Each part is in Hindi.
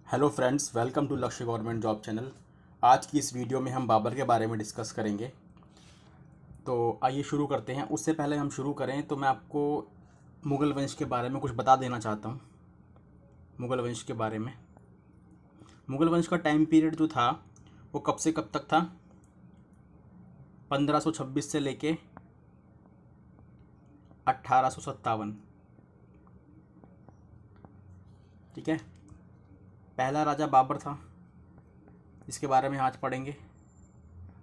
हेलो फ्रेंड्स, वेलकम टू लक्ष्य गवर्नमेंट जॉब चैनल। आज की इस वीडियो में हम बाबर के बारे में डिस्कस करेंगे। तो आइए शुरू करते हैं। उससे पहले हम शुरू करें तो मैं आपको मुग़ल वंश के बारे में कुछ बता देना चाहता हूँ। मुग़ल वंश के बारे में, मुग़ल वंश का टाइम पीरियड जो था वो कब से कब तक था? 1526 से लेके 1857। ठीक है। पहला राजा बाबर था, इसके बारे में आज पढ़ेंगे।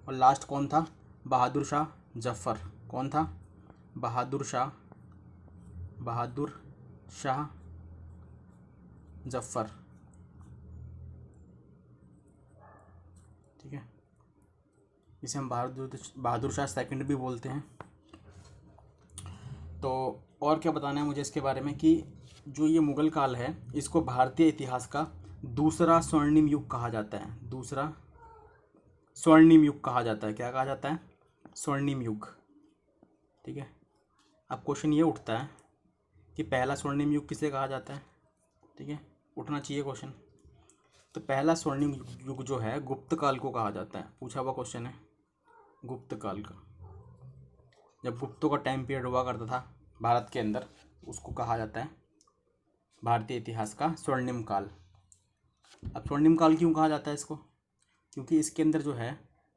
और लास्ट कौन था? बहादुर शाह जफ़र। कौन था? बहादुर शाह जफ़र। ठीक है। इसे हम बहादुर शाह सेकंड भी बोलते हैं। तो और क्या बताना है मुझे इसके बारे में कि जो ये मुग़ल काल है इसको भारतीय इतिहास का दूसरा स्वर्णिम युग कहा जाता है। दूसरा स्वर्णिम युग कहा जाता है। क्या कहा जाता है? स्वर्णिम युग। ठीक है। अब क्वेश्चन ये उठता है कि पहला स्वर्णिम युग किसे कहा जाता है? ठीक है, उठना चाहिए क्वेश्चन। तो पहला स्वर्णिम युग जो है गुप्त काल को कहा जाता है। पूछा हुआ क्वेश्चन है गुप्त काल का। जब गुप्तों का टाइम पीरियड हुआ करता था भारत के अंदर, उसको कहा जाता है भारतीय इतिहास का स्वर्णिम काल। अब स्वर्णिम काल क्यों कहा जाता है इसको? क्योंकि इसके अंदर जो है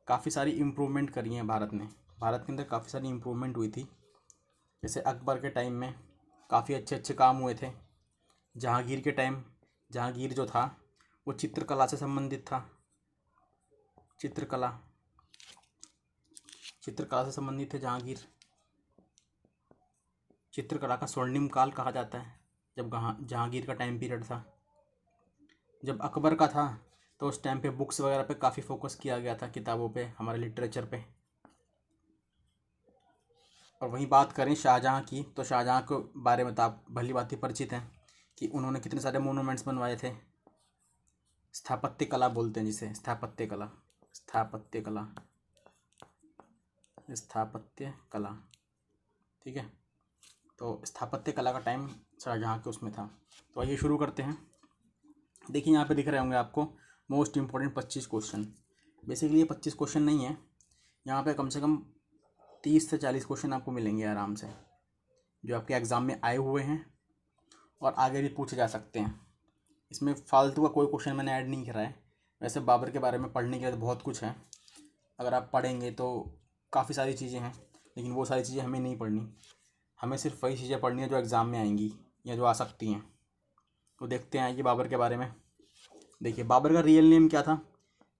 काफ़ी सारी इम्प्रूवमेंट करी है भारत ने। भारत के अंदर काफ़ी सारी इम्प्रूवमेंट हुई थी। जैसे अकबर के टाइम में काफ़ी अच्छे अच्छे काम हुए थे। जहांगीर के टाइम, जहांगीर जो था वो चित्रकला से संबंधित था। चित्रकला से संबंधित थे जहांगीर। चित्रकला का स्वर्णिम काल कहा जाता है जब जहांगीर का टाइम पीरियड था। जब अकबर का था तो उस टाइम पे बुक्स वगैरह पे काफ़ी फोकस किया गया था, किताबों पे, हमारे लिटरेचर पे। और वहीं बात करें शाहजहाँ की, तो शाहजहाँ के बारे में तो आप भली भांति परिचित हैं कि उन्होंने कितने सारे मोनूमेंट्स बनवाए थे। स्थापत्य कला बोलते हैं जिसे, स्थापत्य कला। स्थापत्य कला स्थापत्य कला। ठीक है। तो स्थापत्य कला का टाइम शाहजहाँ के उसमें था। तो आइए शुरू करते हैं। देखिए यहाँ पे दिख रहे होंगे आपको मोस्ट इम्पोर्टेंट 25 क्वेश्चन। बेसिकली ये 25 क्वेश्चन नहीं है, यहाँ पे कम से कम 30 से 40 क्वेश्चन आपको मिलेंगे आराम से, जो आपके एग्ज़ाम में आए हुए हैं और आगे भी पूछे जा सकते हैं। इसमें फालतू का कोई क्वेश्चन मैंने ऐड नहीं करा है। वैसे बाबर के बारे में पढ़ने के लिए तो बहुत कुछ है, अगर आप पढ़ेंगे तो काफ़ी सारी चीज़ें हैं, लेकिन वो सारी चीज़ें हमें नहीं पढ़नी। हमें सिर्फ वही चीज़ें पढ़नी है जो एग्ज़ाम में आएंगी या जो आ सकती हैं। तो देखते हैं आइए बाबर के बारे में। देखिए बाबर का रियल नेम क्या था?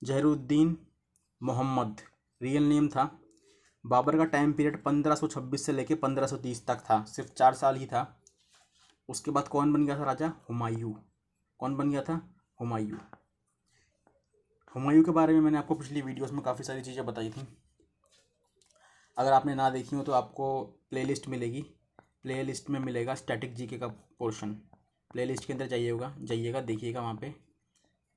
जहरुद्दीन मोहम्मद रियल नेम था। बाबर का टाइम पीरियड 1526 से लेके 1530 तक था, सिर्फ 4 साल ही था। उसके बाद कौन बन गया था राजा? हुमायूं। कौन बन गया था? हुमायूं। हुमायूं के बारे में मैंने आपको पिछली वीडियोस में काफ़ी सारी चीज़ें बताई थी। अगर आपने ना देखी हो तो आपको प्लेलिस्ट मिलेगी, प्लेलिस्ट में मिलेगा स्टैटिक जीके का पोर्शन। प्लेलिस्ट के अंदर जाइएगा देखिएगा, वहाँ पे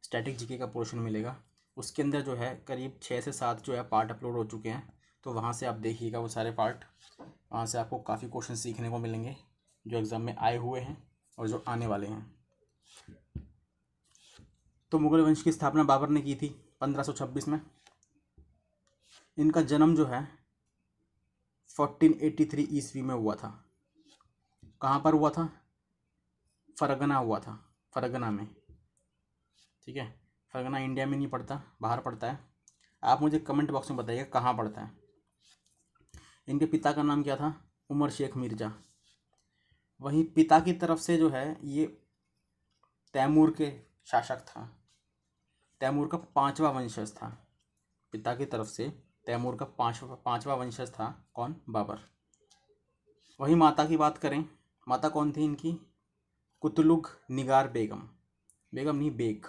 स्टैटिक जीके का पोर्शन मिलेगा। उसके अंदर जो है करीब 6 से 7 जो है पार्ट अपलोड हो चुके हैं, तो वहाँ से आप देखिएगा वो सारे पार्ट। वहाँ से आपको काफ़ी क्वेश्चन सीखने को मिलेंगे जो एग्ज़ाम में आए हुए हैं और जो आने वाले हैं। तो मुग़ल वंश की स्थापना बाबर ने की थी 1526 में। इनका जन्म जो है 1483 ईस्वी में हुआ था। कहाँ पर हुआ था? फरगना हुआ था, फरगना में। ठीक है। फरगना इंडिया में नहीं पड़ता, बाहर पड़ता है। आप मुझे कमेंट बॉक्स में बताइएगा कहाँ पड़ता है। इनके पिता का नाम क्या था? उमर शेख मिर्ज़ा। वहीं पिता की तरफ से जो है ये तैमूर के शासक था। तैमूर का 5वां वंशज था। पिता की तरफ से तैमूर का पाँचवा वंशज था। कौन? बाबर। वहीं माता की बात करें, माता कौन थी इनकी? कुतलुग निगार बेगम। बेगम नहीं, बेग।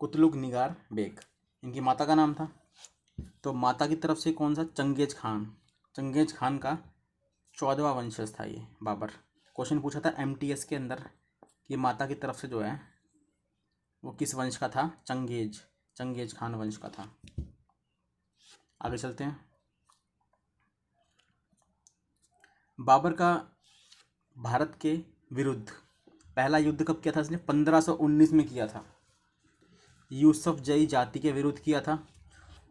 कुतलुग निगार बेग इनकी माता का नाम था। तो माता की तरफ से कौन सा? Genghis Khan. चंगेज खान का 14वां वंशज था ये बाबर। क्वेश्चन पूछा था एमटीएस के अंदर कि माता की तरफ से जो है वो किस वंश का था? चंगेज खान वंश का था। आगे चलते हैं। बाबर का भारत के विरुद्ध पहला युद्ध कब किया था इसने? 1519 में किया था। यूसुफ जई जाति के विरुद्ध किया था।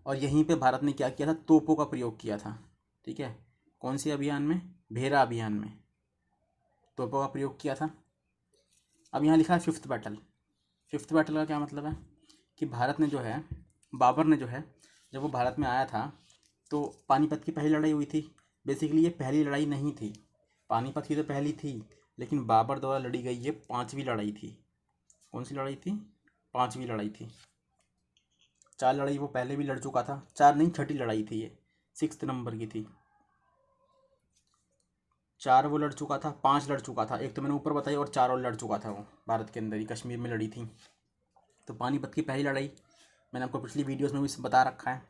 और यहीं पे भारत ने क्या किया था, तोपों का प्रयोग किया था। ठीक है, कौन सी अभियान में, भेरा अभियान में तोपों का प्रयोग किया था। अब यहाँ लिखा है फिफ्थ बैटल। फिफ्थ बैटल का क्या मतलब है कि भारत ने जो है, बाबर ने जो है, जब वो भारत में आया था तो पानीपत की पहली लड़ाई हुई थी। बेसिकली ये पहली लड़ाई नहीं थी, पानीपत की तो पहली थी, लेकिन बाबर द्वारा लड़ी गई ये 5वीं लड़ाई थी। कौन सी लड़ाई थी, 5वीं लड़ाई थी। 4 लड़ाई वो पहले भी लड़ चुका था, 4 नहीं 6ठी लड़ाई थी, ये 6th नंबर की थी। 4 वो लड़ चुका था, 5 लड़ चुका था, एक तो मैंने ऊपर बताई, और 4 और लड़ चुका था वो भारत के अंदर ही, कश्मीर में लड़ी थी। तो पानीपत की पहली लड़ाई मैंने आपको पिछली वीडियोस में भी बता रखा है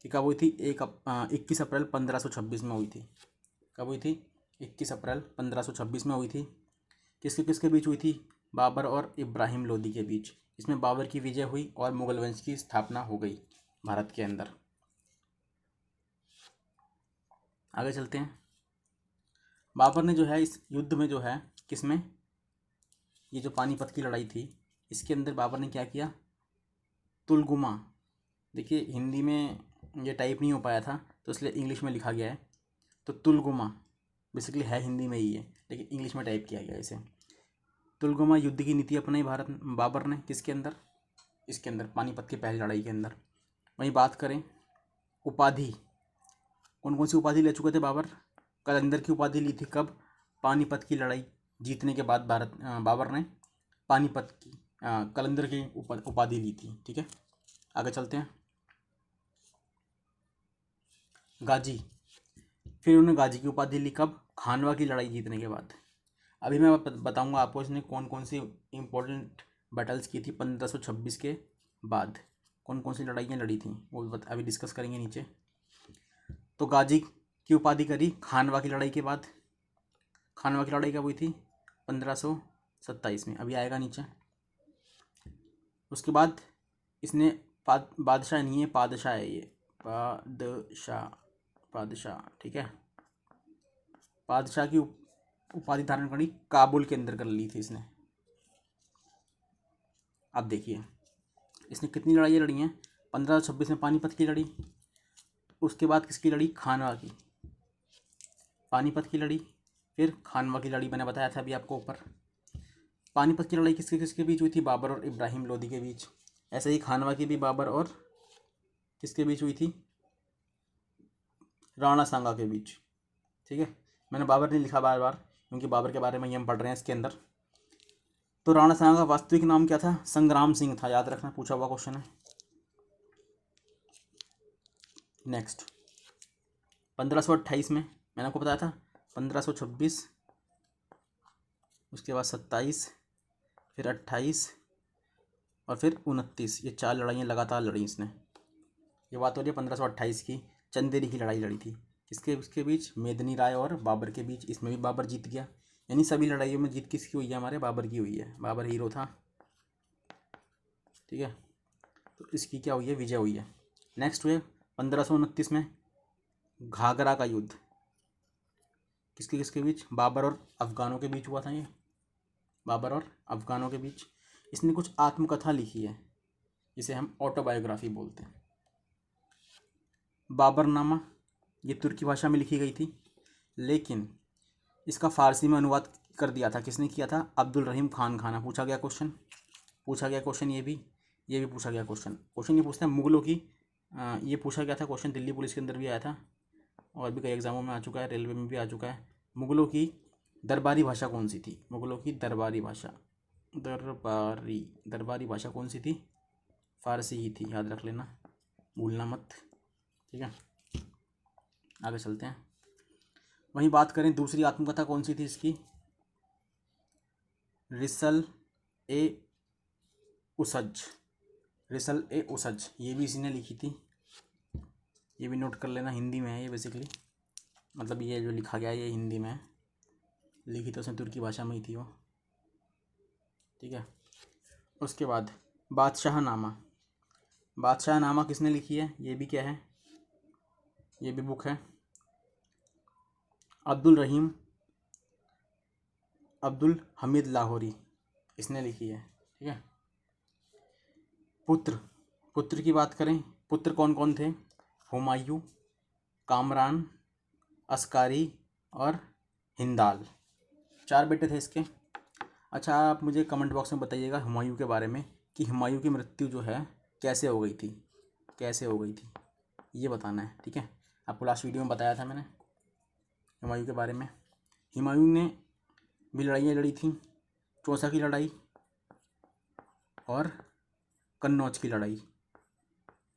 कि कब हुई थी, 21 अप्रैल 1526 में हुई थी। कब हुई थी, 21 अप्रैल 1526 में हुई थी। किसके किसके बीच हुई थी, बाबर और इब्राहिम लोदी के बीच। इसमें बाबर की विजय हुई और मुगल वंश की स्थापना हो गई भारत के अंदर। आगे चलते हैं। बाबर ने जो है इस युद्ध में जो है, किसमें, ये जो पानीपत की लड़ाई थी, इसके अंदर बाबर ने क्या किया, तुलगुमा। देखिए हिंदी में ये टाइप नहीं हो पाया था तो इसलिए इंग्लिश में लिखा गया है। तो तुलगुमा बेसिकली है हिंदी में ही है, लेकिन इंग्लिश में टाइप किया गया इसे। तुलगुमा युद्ध की नीति अपनाई बाबर ने, किसके अंदर, इसके अंदर, पानीपत की पहली लड़ाई के अंदर। वहीं बात करें उपाधि, कौन कौन सी उपाधि ले चुके थे बाबर। कलंदर की उपाधि ली थी कब, पानीपत की लड़ाई जीतने के बाद बाबर ने पानीपत की कलंदर की उपाधि ली थी। ठीक है, आगे चलते हैं। गाजी, फिर उन्होंने गाजी की उपाधि ली कब, खानवा की लड़ाई जीतने के बाद। अभी मैं बताऊंगा आपको इसने कौन कौन सी इंपॉर्टेंट बैटल्स की थी 1526 के बाद, कौन कौन सी लड़ाइयाँ लड़ी थी, वो अभी डिस्कस करेंगे नीचे। तो गाजी की उपाधि करी खानवा की लड़ाई के बाद। खानवा की लड़ाई कब हुई थी, 1527 में, अभी आएगा नीचे। उसके बाद इसने बादशाह नहीं है, पादशाह है ये, पादशाह। ठीक है, पादशाह की उपाधि धारण करी काबुल के अंदर कर ली थी इसने। अब देखिए इसने कितनी लड़ाइयाँ लड़ी हैं, 1526 में पानीपत की लड़ी, उसके बाद किसकी लड़ी, खानवा की, पानीपत की लड़ी, फिर खानवा की लड़ी मैंने बताया था अभी आपको ऊपर। पानीपत की लड़ाई किसके किसके बीच हुई थी, बाबर और इब्राहिम लोदी के बीच। ऐसे ही खानवा की भी बाबर और किसके बीच हुई थी, राणा सांगा के बीच। ठीक है, मैंने बाबर नहीं लिखा बार बार क्योंकि बाबर के बारे में ही हम पढ़ रहे हैं इसके अंदर। तो राणा सांगा का वास्तविक नाम क्या था, संग्राम सिंह था, याद रखना, पूछा हुआ क्वेश्चन है। नेक्स्ट 1528 में मैंने आपको बताया था, 1526, उसके बाद 27, फिर 28 और फिर 29, ये 4 लड़ाइयाँ लगातार लड़ी इसने। ये बात हो रही है 1528 की, चंदेरी की लड़ाई लड़ी थी, किसके बीच, मेदिनी राय और बाबर के बीच। इसमें भी बाबर जीत गया, यानी सभी लड़ाइयों में जीत किसकी हुई है, हमारे बाबर की हुई है, बाबर हीरो था। ठीक है, तो इसकी क्या हुई है, विजय हुई है। नेक्स्ट हुए 1529 में घाघरा का युद्ध, किसके किसके बीच, बाबर और अफगानों के बीच हुआ था ये, बाबर और अफगानों के बीच। इसने कुछ आत्मकथा लिखी है, जिसे हम ऑटोबायोग्राफी बोलते हैं। बाबरनामा, ये तुर्की भाषा में लिखी गई थी, लेकिन इसका फ़ारसी में अनुवाद कर दिया था, किसने किया था, अब्दुल रहीम खान खाना। पूछा गया क्वेश्चन, ये भी पूछा गया क्वेश्चन ये पूछता है मुगलों की, ये पूछा गया था क्वेश्चन, दिल्ली पुलिस के अंदर भी आया था और भी कई एग्जामों में आ चुका है, रेलवे में भी आ चुका है। मुगलों की दरबारी भाषा कौन सी थी, मुगलों की दरबारी भाषा, दरबारी भाषा कौन सी थी, फ़ारसी ही थी, याद रख लेना, भूलना मत। ठीक है, आगे चलते हैं। वहीं बात करें दूसरी आत्मकथा कौन सी थी इसकी, रिसल ए उसज, ये भी इसी ने लिखी थी, ये भी नोट कर लेना, हिंदी में है ये बेसिकली, मतलब ये जो लिखा गया है ये हिंदी में है, लिखी तो उसने तुर्की भाषा में ही थी वो। ठीक है, उसके बाद बादशाहनामा किसने लिखी है, ये भी क्या है, ये भी बुक है, अब्दुल हमीद लाहौरी, इसने लिखी है। ठीक है, पुत्र पुत्र की बात करें, पुत्र कौन कौन थे? हुमायूं, कामरान, अस्कारी और हिंदाल, 4 बेटे थे इसके। अच्छा, आप मुझे कमेंट बॉक्स में बताइएगा हुमायूं के बारे में कि हुमायूं की मृत्यु जो है कैसे हो गई थी, कैसे हो गई थी, ये बताना है। ठीक है, आपको लास्ट वीडियो में बताया था मैंने हुमायूं के बारे में। हुमायूं ने भी लड़ाइयाँ लड़ी थी, चौसा की लड़ाई और कन्नौज की लड़ाई,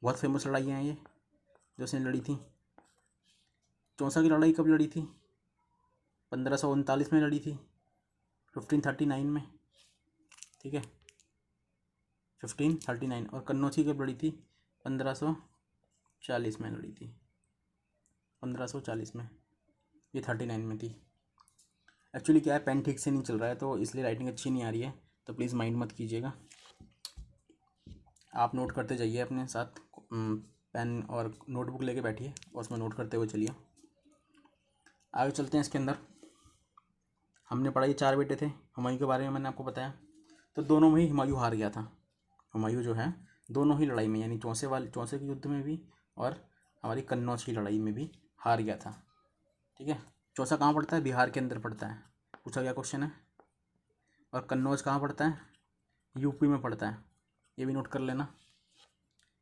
बहुत फेमस लड़ाइयाँ हैं ये जो उसने लड़ी थी। चौसा की लड़ाई कब लड़ी थी? 1539 में लड़ी थी, 1539 में। ठीक है, 1539। और कन्नौज की कब लड़ी थी? 1540 में लड़ी थी, 1540 में। ये 39 में थी। एक्चुअली क्या है, पेन ठीक से नहीं चल रहा है तो इसलिए राइटिंग अच्छी नहीं आ रही है, तो प्लीज़ माइंड मत कीजिएगा। आप नोट करते जाइए अपने साथ, पेन और नोटबुक लेके बैठिए और उसमें नोट करते हुए चलिए। आगे चलते हैं। इसके अंदर हमने पढ़ा ये 4 बेटे थे, हुमायूं के बारे में मैंने आपको बताया। तो दोनों में ही हुमायूं हार गया था। हुमायूं जो है दोनों ही लड़ाई में, यानी चौसे के युद्ध में भी और हमारी कन्नौज की लड़ाई में भी हार गया था। ठीक है, चौसा कहाँ पड़ता है? बिहार के अंदर पड़ता है, पूछा गया क्वेश्चन है। और कन्नौज कहाँ पड़ता है? यूपी में पड़ता है, ये भी नोट कर लेना।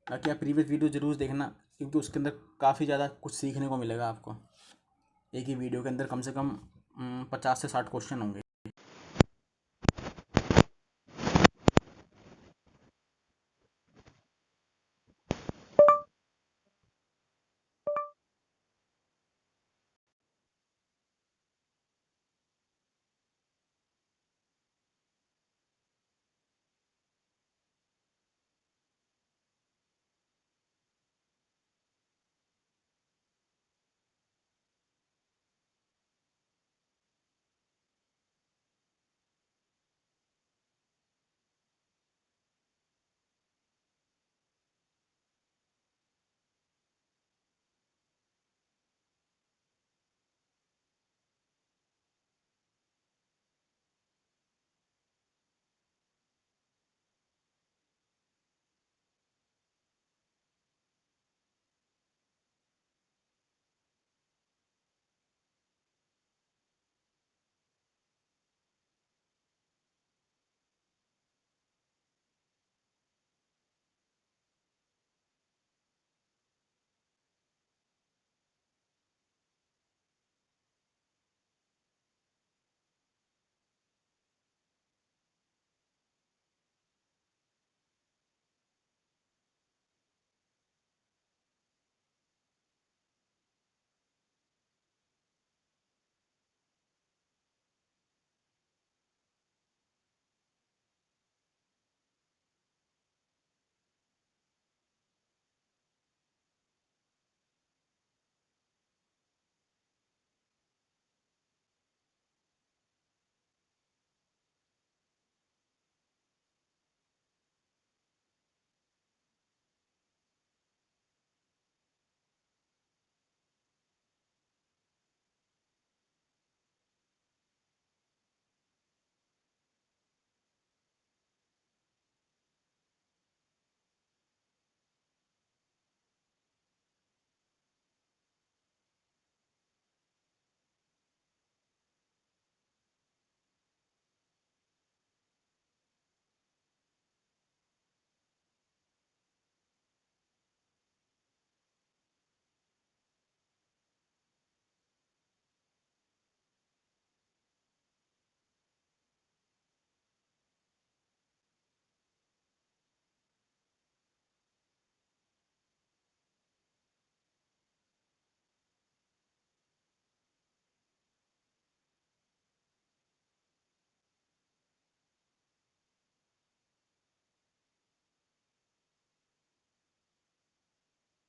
बाकी आप प्रीवियस वीडियो ज़रूर देखना, क्योंकि उसके अंदर काफ़ी ज़्यादा कुछ सीखने को मिलेगा आपको। एक ही वीडियो के अंदर कम से कम 50 से 60 क्वेश्चन होंगे।